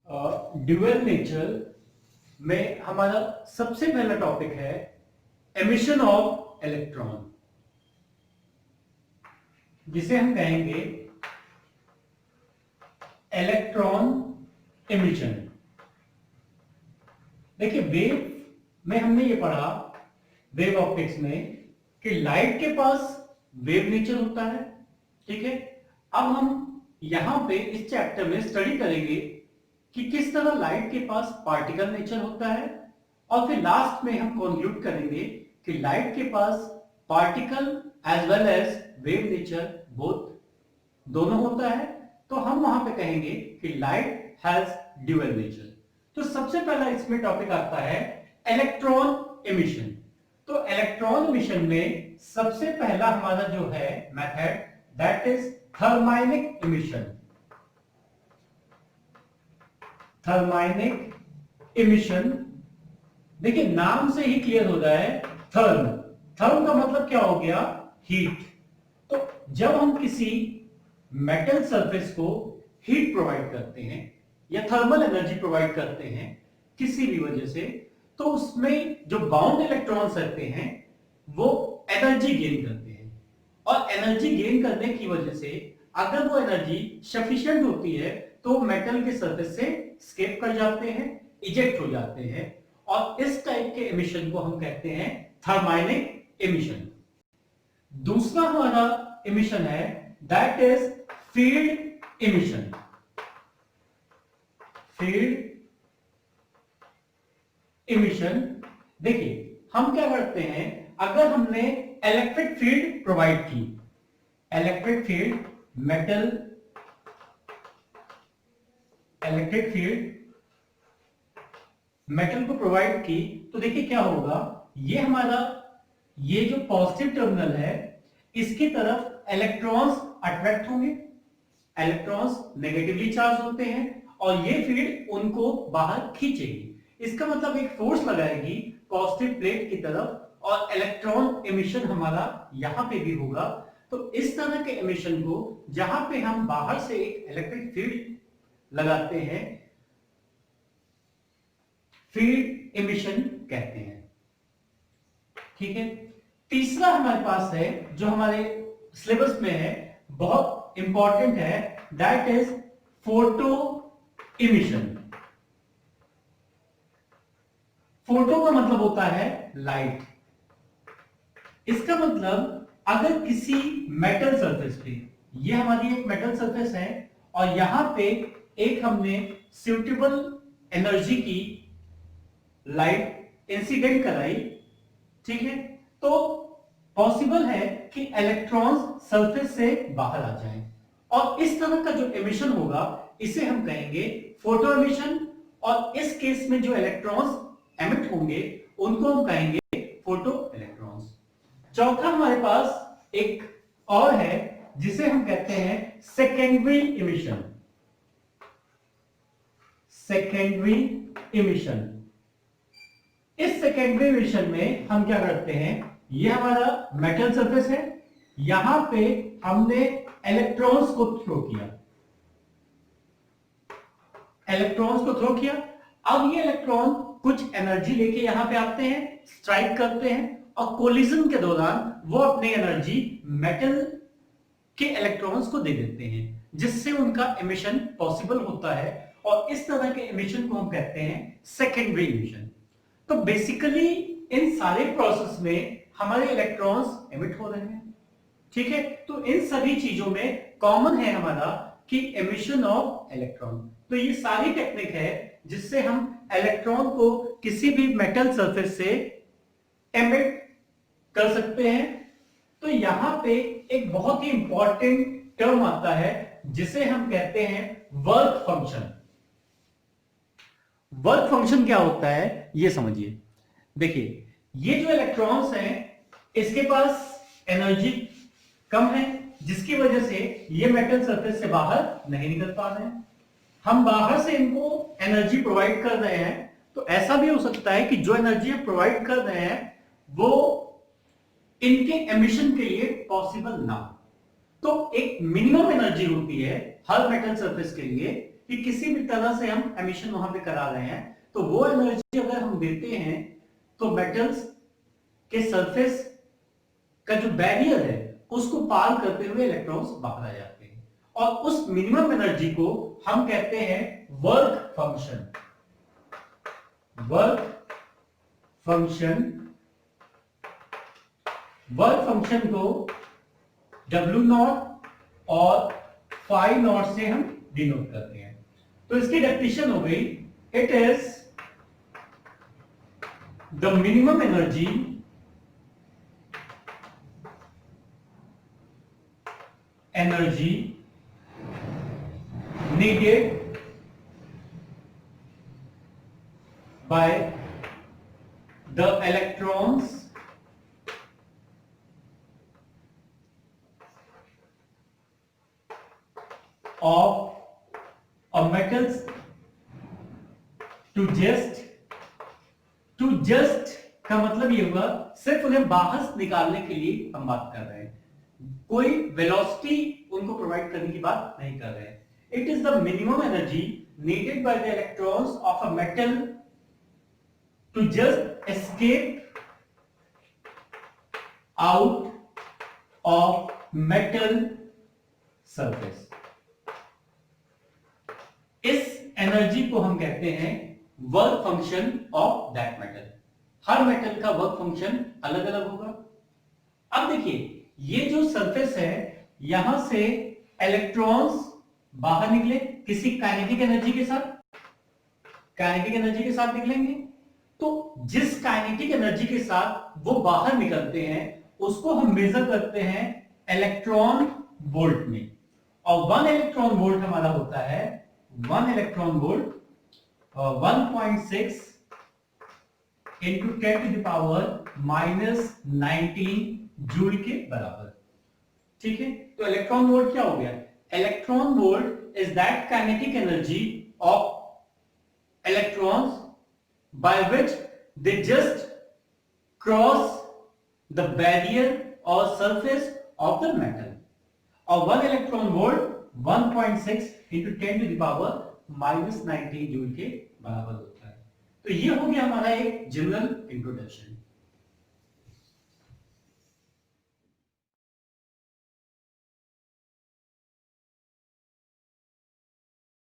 Dual nature में हमारा सबसे पहला टॉपिक है एमिशन ऑफ इलेक्ट्रॉन, जिसे हम कहेंगे इलेक्ट्रॉन एमिशन। देखिए, वेव में हमने ये पढ़ा वेव ऑप्टिक्स में कि लाइट के पास वेव नेचर होता है। ठीक है, अब हम यहां पे इस चैप्टर में स्टडी करेंगे कि किस तरह लाइट के पास पार्टिकल नेचर होता है, और फिर लास्ट में हम कंक्लूड करेंगे कि लाइट के पास particle as well as wave nature both दोनों होता है। तो हम वहां पे कहेंगे कि लाइट हैज ड्यूअल नेचर। तो सबसे पहला इसमें टॉपिक आता है इलेक्ट्रॉन एमिशन। तो इलेक्ट्रॉन एमिशन में सबसे पहला हमारा जो है method that is thermionic emission. Thermionic emission, देखिए नाम से ही क्लियर हो रहा है, थर्म। थर्म का मतलब क्या हो गया? हीट। तो जब हम किसी मेटल सरफेस को हीट प्रोवाइड करते हैं या थर्मल एनर्जी प्रोवाइड करते हैं किसी भी वजह से, तो उसमें जो बाउंड इलेक्ट्रॉन्स रहते हैं वो एनर्जी गेन करते हैं, और एनर्जी गेन करने की वजह से अगर वो एनर्जी सफिशिएंट होती है तो मेटल के सरफेस से स्केप कर जाते हैं, इजेक्ट हो जाते हैं, और इस टाइप के एमिशन को हम कहते हैं थर्माइनिक एमिशन। दूसरा हमारा एमिशन है that is field emission. Field emission, देखिए हम क्या करते हैं, अगर हमने इलेक्ट्रिक फील्ड प्रोवाइड की, electric field metal electric field metal को प्रोवाइड की, तो देखिए क्या होगा, ये हमारा ये जो पॉजिटिव टर्मिनल है इसकी तरफ इलेक्ट्रॉन्स अट्रैक्ट होंगे, इलेक्ट्रॉन्स नेगेटिवली चार्ज होते हैं और ये फील्ड उनको बाहर खींचेगी। इसका मतलब एक फोर्स लगाएगी पॉजिटिव प्लेट की तरफ, और इलेक्ट्रॉन एमिशन हमारा यहां पे भी होगा। तो इस तरह के एमिशन को जहां पे हम बाहर से एक इलेक्ट्रिक फील्ड लगाते हैं, फील्ड एमिशन कहते हैं। ठीक है, तीसरा हमारे पास है जो हमारे सिलेबस में है, बहुत इंपॉर्टेंट है, that is photo emission. Photo का मतलब होता है लाइट। इसका मतलब अगर किसी मेटल सरफेस पे, ये हमारी एक मेटल सरफेस है और यहां पे एक हमने सुटेबल एनर्जी की लाइट इंसिडेंट कराई, ठीक है, तो पॉसिबल है कि इलेक्ट्रॉन्स सरफेस से बाहर आ जाएं, और इस तरह का जो एमिशन होगा इसे हम कहेंगे फोटो एमिशन, और इस केस में जो इलेक्ट्रॉन्स एमिट होंगे उनको हम कहेंगे फोटो इलेक्ट्रॉन्स। चौथा हमारे पास एक और है जिसे हम कहते हैं सेकेंडरी एमिशन। सेकेंडरी एमिशन, इस सेकेंडरी एमिशन में हम क्या करते हैं, ये हमारा मेटल सरफेस है, यहां पे हमने इलेक्ट्रॉन्स को थ्रो किया, इलेक्ट्रॉन्स को थ्रो किया। अब ये इलेक्ट्रॉन कुछ एनर्जी लेके यहां पे आते हैं, स्ट्राइक करते हैं, और कोलिजन के दौरान वो अपनी एनर्जी मेटल के इलेक्ट्रॉन्स को दे देते हैं, जिससे उनका एमिशन पॉसिबल होता है, और इस तरह के एमिशन को हम कहते हैं सेकेंडरी एमिशन। तो बेसिकली इन सारे प्रोसेस में हमारे इलेक्ट्रॉन्स एमिट हो रहे हैं। ठीक है, तो इन सभी चीजों में कॉमन है हमारा कि एमिशन ऑफ इलेक्ट्रॉन। तो ये सारी टेक्निक है जिससे हम इलेक्ट्रॉन को किसी भी मेटल सरफेस से एमिट कर सकते हैं। तो यहां पे एक बहुत ही इंपॉर्टेंट टर्म आता है जिसे हम कहते हैं वर्क फंक्शन। वर्क फंक्शन क्या होता है ये समझिए। देखिए, ये जो इलेक्ट्रॉन्स हैं इसके पास एनर्जी कम है, जिसकी वजह से ये मेटल सरफेस से बाहर नहीं निकल पा रहे हैं। हम बाहर से इनको एनर्जी प्रोवाइड कर रहे हैं, तो ऐसा भी हो सकता है कि जो एनर्जी हम प्रोवाइड कर रहे हैं वो इनके एमिशन के लिए पॉसिबल ना हो। तो एक मिनिमम एनर्जी होती है हर मेटल सरफेस के लिए, कि किसी भी तरह से हम एमिशन वहां पे करा रहे हैं, तो वो एनर्जी अगर हम देते हैं तो मेटल्स के सरफेस का जो बैरियर है उसको पार करते हुए इलेक्ट्रॉन्स बाहर आ जाते हैं, और उस मिनिमम एनर्जी को हम कहते हैं वर्क फंक्शन। वर्क फंक्शन को W नॉट और फाई नॉट से हम डिनोट करते हैं। तो इसकी डेफिनेशन हो गई, it is the minimum energy needed by the electrons of a metals to just का मतलब ये हुआ सिर्फ उन्हें बाहर निकालने के लिए हम बात कर रहे हैं, कोई वेलोसिटी उनको प्रोवाइड करने की बात नहीं कर रहे हैं। It is the minimum energy needed by the electrons of a metal to just escape out of metal surface. इस एनर्जी को हम कहते हैं work function of that metal. हर मेटल का वर्क फंक्शन अलग अलग होगा। अब देखिए, ये जो सरफेस है, यहां से इलेक्ट्रॉन्स बाहर निकले किसी काइनेटिक एनर्जी के साथ निकलेंगे। तो जिस काइनेटिक एनर्जी के साथ वो बाहर निकलते हैं उसको हम मेजर करते हैं इलेक्ट्रॉन वोल्ट में, और 1 इलेक्ट्रॉन वोल्ट हमारा होता है 1 electron volt 1.6 into 10 to the power -19 joule के बराबर। ठीक है, तो इलेक्ट्रॉन वोल्ट क्या हो गया? Electron volt is that kinetic energy of electrons by which they just cross the barrier और सरफेस ऑफ द मेटल, और 1 electron volt 1.6 into 10 to the power -19 joule के बराबर होता है। तो ये हो गया हमारा एक जनरल इंट्रोडक्शन।